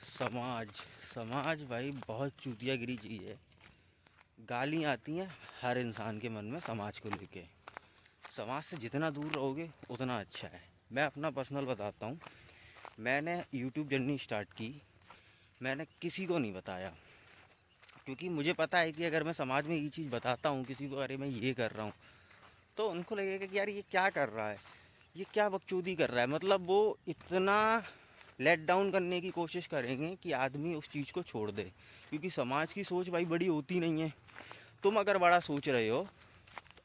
समाज समाज भाई बहुत चूतियागिरी चीज़ है। गालियाँ आती हैं हर इंसान के मन में समाज को लेके। समाज से जितना दूर रहोगे उतना अच्छा है। मैं अपना पर्सनल बताता हूँ। मैंने यूट्यूब जर्नी स्टार्ट की, मैंने किसी को नहीं बताया, क्योंकि मुझे पता है कि अगर मैं समाज में ये चीज़ बताता हूँ किसी को, अरे मैं ये कर रहा हूँ, तो उनको लगेगा कि यार ये क्या कर रहा है, ये क्या बकचोदी कर रहा है। मतलब वो इतना लेट डाउन करने की कोशिश करेंगे कि आदमी उस चीज़ को छोड़ दे, क्योंकि समाज की सोच भाई बड़ी होती नहीं है। तुम अगर बड़ा सोच रहे हो,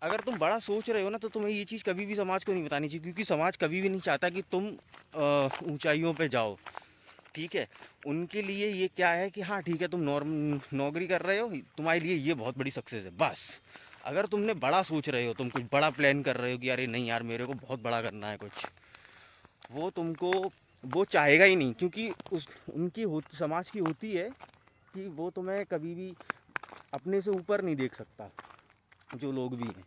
अगर तुम बड़ा सोच रहे हो ना, तो तुम्हें ये चीज़ कभी भी समाज को नहीं बतानी चाहिए, क्योंकि समाज कभी भी नहीं चाहता कि तुम ऊंचाइयों पे जाओ। ठीक है, उनके लिए ये क्या है कि हाँ ठीक है, तुम नौकरी कर रहे हो, तुम्हारे लिए ये बहुत बड़ी सक्सेस है बस। अगर तुमने बड़ा सोच रहे हो, तुम कुछ बड़ा प्लान कर रहे हो कि अरे नहीं यार मेरे को बहुत बड़ा करना है कुछ, वो तुमको वो चाहेगा ही नहीं, क्योंकि उस उनकी समाज की होती है कि वो तुम्हें कभी भी अपने से ऊपर नहीं देख सकता। जो लोग भी हैं,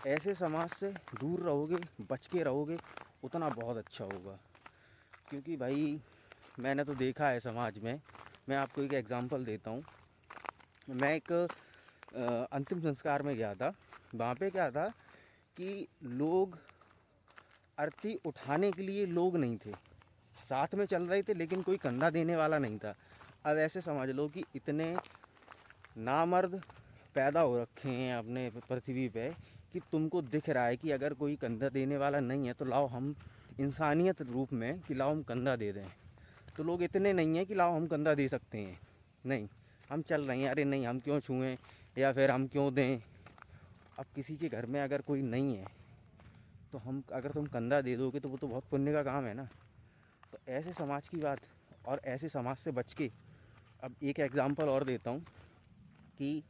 ऐसे समाज से दूर रहोगे, बच के रहोगे, उतना बहुत अच्छा होगा। क्योंकि भाई मैंने तो देखा है समाज में। मैं आपको एक एग्ज़ाम्पल देता हूँ। मैं एक अंतिम संस्कार में गया था। वहाँ पे क्या था कि लोग अर्थी उठाने के लिए लोग नहीं थे, साथ में चल रहे थे लेकिन कोई कंधा देने वाला नहीं था। अब ऐसे समझ लो कि इतने नामर्द पैदा हो रखे हैं अपने पृथ्वी पे कि तुमको दिख रहा है कि अगर कोई कंधा देने वाला नहीं है तो लाओ हम इंसानियत रूप में कि लाओ हम कंधा दे दें। तो लोग इतने नहीं हैं कि लाओ हम कंधा दे सकते हैं, नहीं, हम चल रहे हैं, अरे नहीं हम क्यों छुएं या फिर हम क्यों दें। अब किसी के घर में अगर कोई नहीं है तो हम, अगर तुम कंधा दे दोगे तो वो तो बहुत पुण्य का काम है ना। तो ऐसे समाज की बात, और ऐसे समाज से बच के अब एक एग्ज़ाम्पल और देता हूँ कि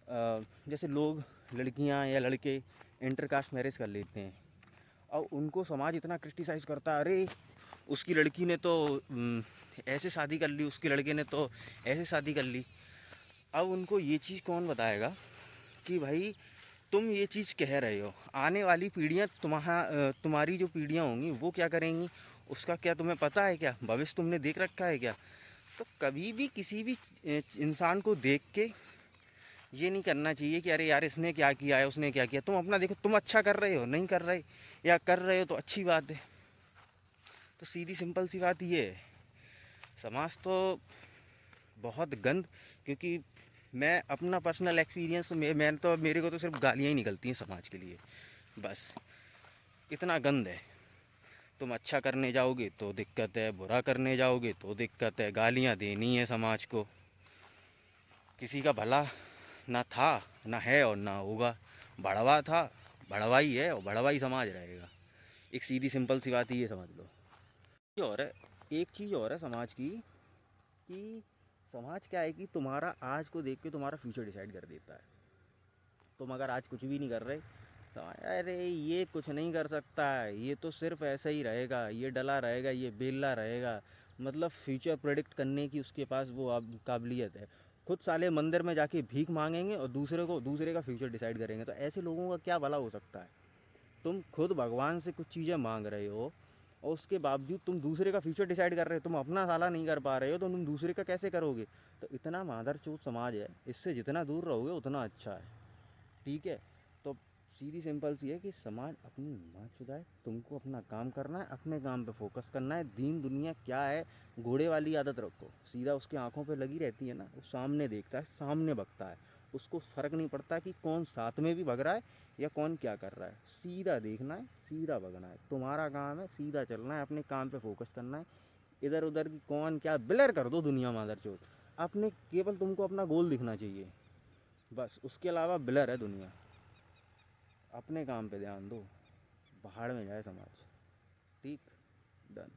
जैसे लोग, लड़कियां या लड़के इंटरकास्ट मैरिज कर लेते हैं। और उनको समाज इतना क्रिटिसाइज़ करता है, अरे उसकी लड़की ने तो ऐसे शादी कर ली, उसके लड़के ने तो ऐसे शादी कर ली। अब उनको ये चीज़ कौन बताएगा कि भाई तुम ये चीज़ कह रहे हो, आने वाली पीढ़ियाँ तुम्हारी जो पीढ़ियाँ होंगी वो क्या करेंगी, उसका क्या तुम्हें पता है? क्या भविष्य तुमने देख रखा है क्या? तो कभी भी किसी भी इंसान को देख के ये नहीं करना चाहिए कि अरे यार इसने क्या किया है, उसने क्या किया। तुम अपना देखो, तुम अच्छा कर रहे हो, नहीं कर रहे या कर रहे हो तो अच्छी बात है। तो सीधी सिंपल सी बात ये है। समाज तो बहुत गंद, क्योंकि मैं अपना पर्सनल एक्सपीरियंस, मैंने तो, मेरे को तो सिर्फ गालियाँ ही निकलती हैं समाज के लिए, बस इतना गंद है। तुम अच्छा करने जाओगे तो दिक्कत है, बुरा करने जाओगे तो दिक्कत है, गालियाँ देनी है समाज को। किसी का भला ना था, ना है और ना होगा। बढ़वा था, बढ़वा ही है और बढ़वा ही समाज रहेगा। एक सीधी सिंपल सी बात ये समझ लो। ये और है, एक चीज़ और है समाज की, कि समाज क्या है कि तुम्हारा आज को देख के तुम्हारा फ्यूचर डिसाइड कर देता है। तुम अगर आज कुछ भी नहीं कर रहे तो अरे ये कुछ नहीं कर सकता है, ये तो सिर्फ ऐसा ही रहेगा, ये डला रहेगा, ये बेला रहेगा। मतलब फ्यूचर प्रेडिक्ट करने की उसके पास वो अब काबिलियत है। खुद साले मंदिर में जाके भीख मांगेंगे और दूसरे का फ्यूचर डिसाइड करेंगे। तो ऐसे लोगों का क्या भला हो सकता है? तुम खुद भगवान से कुछ चीज़ें मांग रहे हो और उसके बावजूद तुम दूसरे का फ्यूचर डिसाइड कर रहे हो। तुम अपना साला नहीं कर पा रहे हो तो तुम दूसरे का कैसे करोगे? तो इतना मादरचोद समाज है, इससे जितना दूर रहोगे उतना अच्छा है। ठीक है, तो सीधी सिंपल सी है कि समाज अपनी माँ चुदाए, तुमको अपना काम करना है, अपने काम पे फोकस करना है। दीन दुनिया क्या है, घोड़े वाली आदत रखो, सीधा उसके आंखों पे लगी रहती है ना, वो सामने देखता है, सामने बकता है। उसको फ़र्क नहीं पड़ता कि कौन साथ में भी भग रहा है या कौन क्या कर रहा है। सीधा देखना है, सीधा भगना है। तुम्हारा काम है सीधा चलना है, अपने काम पे फोकस करना है। इधर उधर की कौन क्या ब्लर कर दो दुनिया मादरचोद। अपने केवल तुमको अपना गोल दिखना चाहिए, बस। उसके अलावा ब्लर है दुनिया। अपने काम पे ध्यान दो, भाड़ में जाए समाज। ठीक, डन।